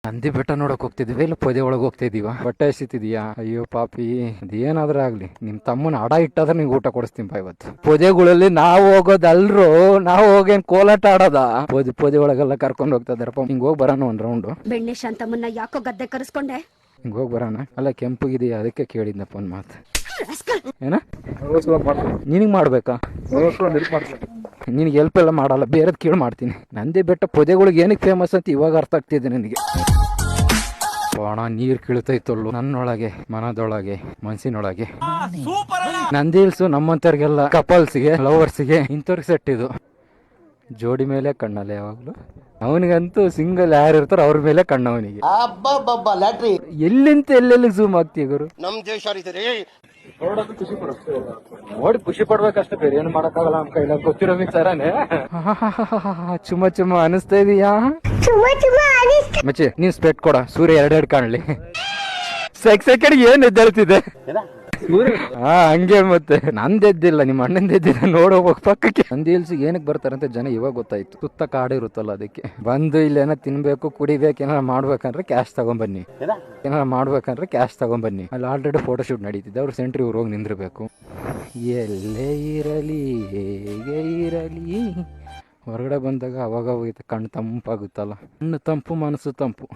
ನಂದಿ ಬೆಟ್ಟ ನೋಡಕ್ ಹೋಗ್ತಿದ್ವಿ, ಇಲ್ಲ ಪೊದೆ ಒಳಗೆ ಹೋಗ್ತಾ ಇದೀವ. ಬಟ್ಟೆ ಎಸಿತಿದ್ಯಾ? ಅಯ್ಯೋ ಪಾಪಿ, ಅದೇನಾದ್ರೂ ಆಗ್ಲಿ, ನಿಮ್ ತಮ್ಮನ ಅಡ ಇಟ್ಟಾದ್ರೆ ನಿಂಗೆ ಊಟ ಕೊಡಿಸ್ತೀನಿ ಬಾ ಇವತ್ತು. ಪೊದೆಗಳಲ್ಲಿ ನಾವು ಹೋಗೋದಲ್ರು, ನಾವು ಹೋಗೇನ್ ಕೋಲಾಟ ಆಡೋದ? ಪೊದೆ ಒಳಗೆಲ್ಲ ಕರ್ಕೊಂಡು ಹೋಗ್ತಾ ಇದಾರಪ್ಪ. ಹಿಂಗ್ ಹೋಗಿ ಬರೋಣ ಒಂದ್ ರೌಂಡ್. ಬೆಣ್ಣೆ ಶಾಂತಮ್ಮನ್ನ ಯಾಕೋ ಗದ್ದೆ ಕರೆಸ್ಕೊಂಡೆ? ಹಿಂಗ್ ಹೋಗಿ ಬರೋಣ. ಅಲ್ಲ ಕೆಂಪಗಿದೆಯಾ, ಅದಕ್ಕೆ ಕೇಳಿದ್ನಪ್ಪ ಒಂದ್ ಮಾತು. ಏನ ನಿನಗ್ ಮಾಡ್ಬೇಕಾ? ನಿನಗೆ ಹೆಲ್ಪ್ ಎಲ್ಲ ಮಾಡಲ್ಲ, ಬೇರೆದ್ ಕೇಳಿ ಮಾಡ್ತೀನಿ. ನಂದಿ ಬೆಟ್ಟ ಪೊದೆಗಳಿಗೆ ಏನಕ್ಕೆ ಫೇಮಸ್ ಅಂತ ಇವಾಗ ಅರ್ಥ ಆಗ್ತಿದೆ ನನಗೆ. ಬಾಣ ನೀರ್ ಕೀಳ್ತೈತಲ್ಲು ನನ್ನೊಳಗೆ, ಮನದೊಳಗೆ, ಮನ್ಸಿನೊಳಗೆ. ನಂದಿ ಹಿಲ್ಸು ನಮ್ಮಂತವ್ರಿಗೆಲ್ಲ, ಕಪಲ್ಸ್ಗೆ, ಲವರ್ಸ್ಗೆ, ಇಂಥವ್ರಿಗೆ ಸೆಟ್ ಇದು. ಜೋಡಿ ಮೇಲೆ ಕಣ್ಣಲ್ಲ ಯಾವಾಗ್ಲೂ. ಅವನಿಗಂತೂ ಸಿಂಗಲ್ ಯಾರು ಇರ್ತಾರ ಅವ್ರ ಮೇಲೆ ಕಣ್ಣು ಅವನಿಗೆ. ಎಲ್ಲಿಂತ ಎಲ್ಲೆಲ್ಲಿ ಝೂಮ್ ಆಗ್ತೀಯ ಗುರು? ನಮ್ ದೇಶ ನೋಡಿ ಖುಷಿ ಪಡ್ಬೇಕಷ್ಟೇ, ಬೇರೆ ಏನು ಮಾಡಕ್ಕಾಗಲ್ಲ. ನಮ್ ಕೈಲ ಗೊತ್ತಿರೋ ಮಿಕ್ಸರನೇ. ಚುಮ್ಮ ಚುಮ್ಮ ಅನಿಸ್ತಾ ಇದೀಯಾ ಮಚ್ಚಿ? ನೀನ್ ಸ್ಪೆಟ್ ಕೊಡ, ಸೂರ್ಯ ಎರಡೆರಡು ಕಾಣ್ಲಿ. ಸೆಕೆಂಡ್ ಏನ್ ಎದ್ದೇಳ್ತಿದೆ? ಹಂಗೆ ಮತ್ತೆ ನಂದೆದ್ದಿಲ್ಲ, ನಿಮ್ಮ ಅಣ್ಣಂದೆದ್ದಿಲ್ಲ. ನೋಡೋಗ್ಬೇಕು ಪಕ್ಕಕ್ಕೆ. ನಂದಿ ಹಿಲ್ಸ್ ಏನಕ್ಕೆ ಬರ್ತಾರಂತ ಜನ ಇವಾಗ ಗೊತ್ತಾಯ್ತು. ಸುತ್ತ ಕಾಡು ಇರುತ್ತಲ್ಲ, ಅದಕ್ಕೆ ಬಂದು ಇಲ್ಲೇನ ತಿನ್ಬೇಕು, ಕುಡಿಬೇಕು, ಏನಾರ ಮಾಡ್ಬೇಕಂದ್ರೆ ಕ್ಯಾಶ್ ತಗೊಂಡ್ಬನ್ನಿ. ಅಲ್ಲಿ ಆಲ್ರೆಡಿ ಫೋಟೋ ಶೂಟ್ ನಡೀತಿದೆ. ಅವ್ರು ಸೆಂಟ್ರಿ ಊರ್ ಹೋಗಿ ನಿಂದಿರ್ಬೇಕು. ಎಲ್ಲೇ ಇರಲಿ ಹೇಗೆ ಇರಲಿ, ಹೊರಗಡೆ ಬಂದಾಗ ಅವಾಗ ಕಣ್ಣು ತಂಪಾಗುತ್ತಲ್ಲ. ಕಣ್ಣು ತಂಪು, ಮನಸ್ಸು ತಂಪು.